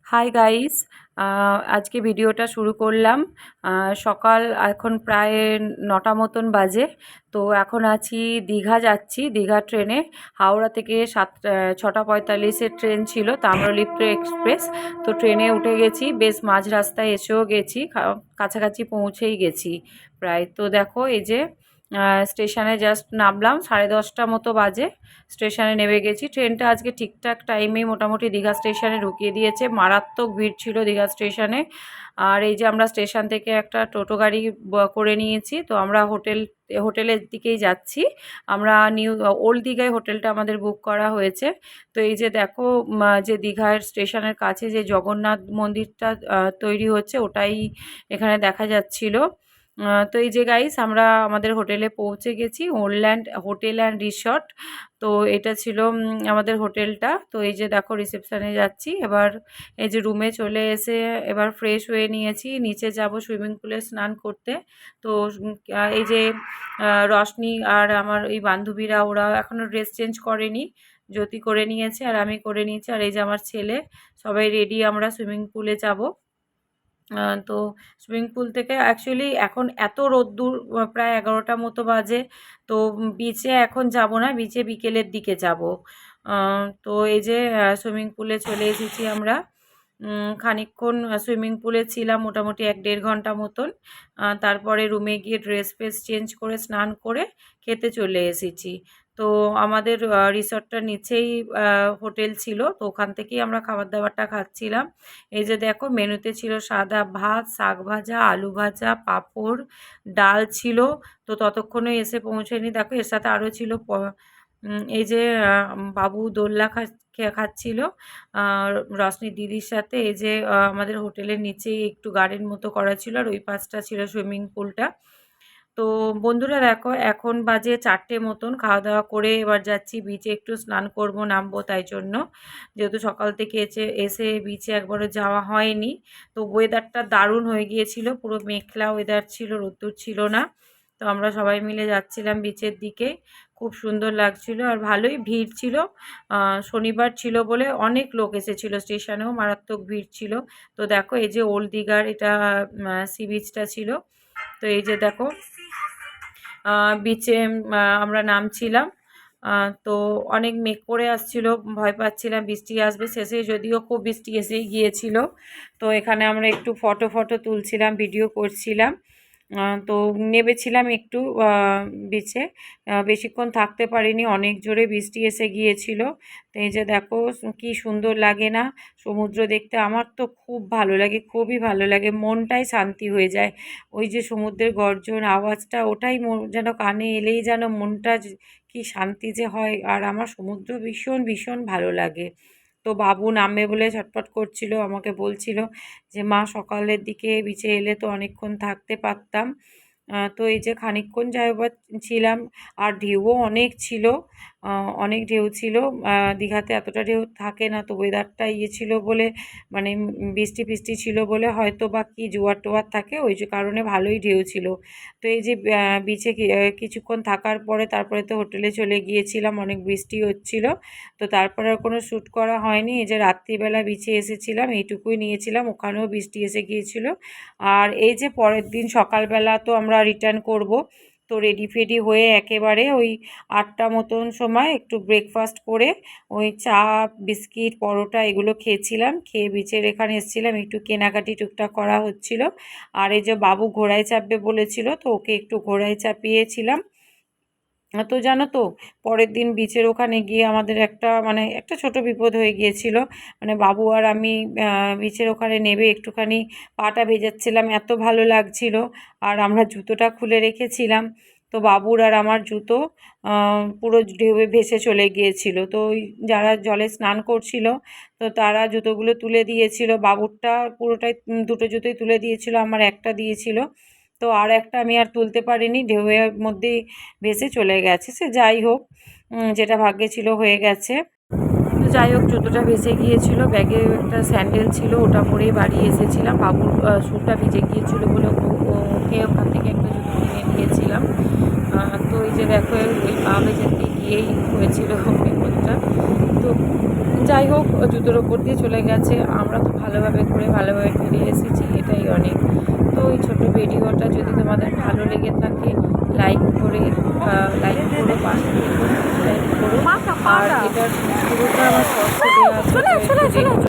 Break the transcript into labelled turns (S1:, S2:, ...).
S1: Hi guys, আজকে ভিডিওটা শুরু করলাম। সকাল এখন প্রায় 9টা মতন বাজে। তো এখন আছি দীঘা যাচ্ছি, দীঘা ট্রেনে। হাওড়া থেকে 6:45-এর ট্রেন ছিল, তাম্রলিপ্ত এক্সপ্রেস। তো ট্রেনে উঠে গেছি, বেশ মাঝ রাস্তায় এসেও গেছি, কাছাকাছি পৌঁছেই গেছি প্রায়। তো দেখো এই যে স্টেশনে জাস্ট নামলাম, 10:30 মতো বাজে। স্টেশনে নেমে গেছি। ট্রেনটা আজকে ঠিকঠাক টাইমেই মোটামুটি দীঘা স্টেশনে ঢুকিয়ে দিয়েছে। মারাত্মক ভিড় ছিল দীঘা স্টেশনে। আর এই যে আমরা স্টেশন থেকে একটা টোটো গাড়ি করে নিয়েছি। তো আমরা হোটেলের দিকেই যাচ্ছি। আমরা ওল্ড দীঘায় হোটেলটা আমাদের বুক করা হয়েছে। তো এই যে দেখো, যে দীঘার স্টেশনের কাছে যে জগন্নাথ মন্দিরটা তৈরি হচ্ছে, ওটাই এখানে দেখা যাচ্ছিল। তো এই যে গাইস, আমরা আমাদের হোটেলে পৌঁছে গেছি, ওল্যান্ড হোটেল অ্যান্ড রিসর্ট। তো এটা ছিল আমাদের হোটেলটা। তো এই যে দেখো, রিসেপশানে যাচ্ছি এবার। এই যে রুমে চলে এসে এবার ফ্রেশ হয়ে নিয়েছি, নিচে যাব সুইমিং পুলে স্নান করতে। তো এই যে রশনি আর আমার এই বান্ধবীরা, ওরা এখনও ড্রেস চেঞ্জ করেনি। জ্যোতি করে নিয়েছে আর আমি করে নিয়েছি, আর এই যে আমার ছেলে, সবাই রেডি, আমরা সুইমিং পুলে যাব। তো সুইমিং পুল থেকে অ্যাকচুয়ালি এখন এত রোদ্দুর, প্রায় 11টা মতো বাজে। তো বিচে এখন যাব না, বিচে বিকেলের দিকে যাব। তো এই যে সুইমিং পুলে চলে এসেছি আমরা। খানিকক্ষণ সুইমিং পুলে ছিলাম, মোটামুটি 1-1.5 ঘন্টা মতন। তারপরে রুমে গিয়ে ড্রেস ফ্রেস চেঞ্জ করে স্নান করে খেতে চলে এসেছি। তো আমাদের রিসর্টটার নিচেই হোটেল ছিল, তো ওখান থেকেই আমরা খাবার দাবারটা খাচ্ছিলাম। এই যে দেখো, মেনুতে ছিল সাদা ভাত, শাক ভাজা, আলু ভাজা, পাঁপড়, ডাল ছিল। তো ততক্ষণে এসে পৌঁছেনি। দেখো, এর সাথে আরও ছিল এই যে বাবু দোলনা খাচ্ছিল রশনি দিদির সাথে। এই যে আমাদের হোটেলের নিচেই একটু গার্ডেন মতো করা ছিল, আর ওই পাশটা ছিল সুইমিং পুলটা। তো বন্ধুরা দেখো, এখন বাজে 4টে মতন। খাওয়া দাওয়া করে এবার যাচ্ছি বিচে, একটু স্নান করব, নামবো তাই জন্য। যেহেতু সকাল থেকে এসে বিচে একবারও যাওয়া হয়নি। তো ওয়েদারটা দারুণ হয়ে গিয়েছিল, পুরো মেঘলা ওয়েদার ছিল, রোদ্দুর ছিল না। তো আমরা সবাই মিলে যাচ্ছিলাম বিচের দিকে। খুব সুন্দর লাগছিল আর ভালোই ভিড় ছিল। শনিবার ছিল বলে অনেক লোক এসেছিল, স্টেশনেও মারাত্মক ভিড় ছিল। তো দেখো, এই যে ওল্ড দীঘার এটা সি বিচটা ছিল। তো এই যে দেখো, বিচে আমরা নামছিলাম। তো অনেক মেঘ করে আসছিল, ভয় পাচ্ছিলাম বৃষ্টি আসবে, শেষে যদিও খুব বৃষ্টি এসেই গিয়েছিল। তো এখানে আমরা একটু ফটো তুলছিলাম, ভিডিও করছিলাম। তো নেমেছিলাম একটু বিচে, বেশিক্ষণ থাকতে পারিনি, অনেক জোরে বৃষ্টি এসে গিয়েছিল। তো এই যে দেখো, কি সুন্দর লাগে না সমুদ্র দেখতে? আমার তো খুব ভালো লাগে, খুবই ভালো লাগে, মনটাই শান্তি হয়ে যায়। ওই যে সমুদ্রের গর্জন আওয়াজটা, ওটাই যেন কানে এলেই যেন মনটা কি শান্তি যে হয়। আর আমার সমুদ্র ভীষণ ভীষণ ভালো লাগে। তো বাবু নামবে বলে ছটফট করছিল, আমাকে বলছিল যে মা, সকালের দিকে বিচে এলে তো অনেকক্ষণ থাকতে পারতাম। তো এই যে খানিকক্ষণ যাই হোক ছিলাম। আর ঢেউও অনেক ছিল, অনেক ঢেউ ছিল। দীঘাতে এতটা ঢেউ থাকে না, তো ওয়েদারটা ছিল বলে, মানে বৃষ্টি ফিষ্টি ছিল বলে হয়তো বা কি জোয়ার টোয়ার থাকে, ওই যে কারণে ভালোই ঢেউ ছিল। তো এই যে বিচে কিছুক্ষণ থাকার পরে তারপরে তো হোটেলে চলে গিয়েছিলাম, অনেক বৃষ্টি হচ্ছিল। তো তারপরে আর কোনো শ্যুট করা হয়নি। এই যে রাত্রিবেলা বিচে এসেছিলাম, এইটুকুই নিয়েছিলাম, ওখানেও বৃষ্টি এসে গিয়েছিল। আর এই যে পরের দিন সকালবেলা তো আমরা রিটার্ন করব। তো রেডি ফেডি হয়ে একেবারে ওই 8টা মতন সময় একটু ব্রেকফাস্ট করে ওই চা, বিস্কিট, পরোটা এগুলো খেয়েছিলাম। খেয়ে বিচের এখানে এসেছিলাম, একটু কেনাকাটি টুকটাক করা হচ্ছিল। আর এই যে বাবু ঘোড়ায় চাপবে বলেছিল, তো ওকে একটু ঘোড়ায় চাপিয়েছিলাম। তো জানো তো, পরের দিন বিচের ওখানে গিয়ে আমাদের একটা ছোট বিপদ হয়ে গিয়েছিল। মানে বাবু আর আমি বিচের ওখানে নেবে একটুখানি পাটা ভেজাচ্ছিলাম, এত ভালো লাগছিল। আর আমরা জুতোটা খুলে রেখেছিলাম। তো বাবুর আর আমার জুতো পুরো ঢেউয়ে ভেসে চলে গিয়েছিল। তো ওই যারা জলে স্নান করছিল, তো তারা জুতোগুলো তুলে দিয়েছিল। বাবুরটা পুরোটাই, দুটো জুতোই তুলে দিয়েছিল, আমার একটা দিয়েছিল। তো আর একটা আমি আর তুলতে পারিনি, ঢেউয়ের মধ্যেই ভেসে চলে গেছে। সে যাই হোক, যেটা ভাগ্যে ছিল হয়ে গেছে। তো যাই হোক, জুতোটা ভেসে গিয়েছিল, ব্যাগে একটা স্যান্ডেল ছিল, ওটা পরেই বাড়ি এসেছিলাম। বাবুর শ্যুটা ভিজে গিয়েছিল বলে ওকে ওখান থেকে একটা জুতো কিনে দিয়েছিলাম। তো এই যে দেখো, ওই পা ভেজাতে গিয়ে গিয়েই হয়েছিল বিপদটা। তো যাই হোক, জুতোর ওপর দিয়ে চলে গেছে, আমরা তো ভালোভাবে ঘুরে ভালোভাবে ফিরে এসেছি, এটাই অনেক। তো এই ছোটো ভিডিওটা যদি তোমাদের ভালো লেগে থাকে লাইক করো, পাশে থেকে সাবস্ক্রাইব করো। আর এটার পুরোটা আমার শর্টসে দেওয়া আছে,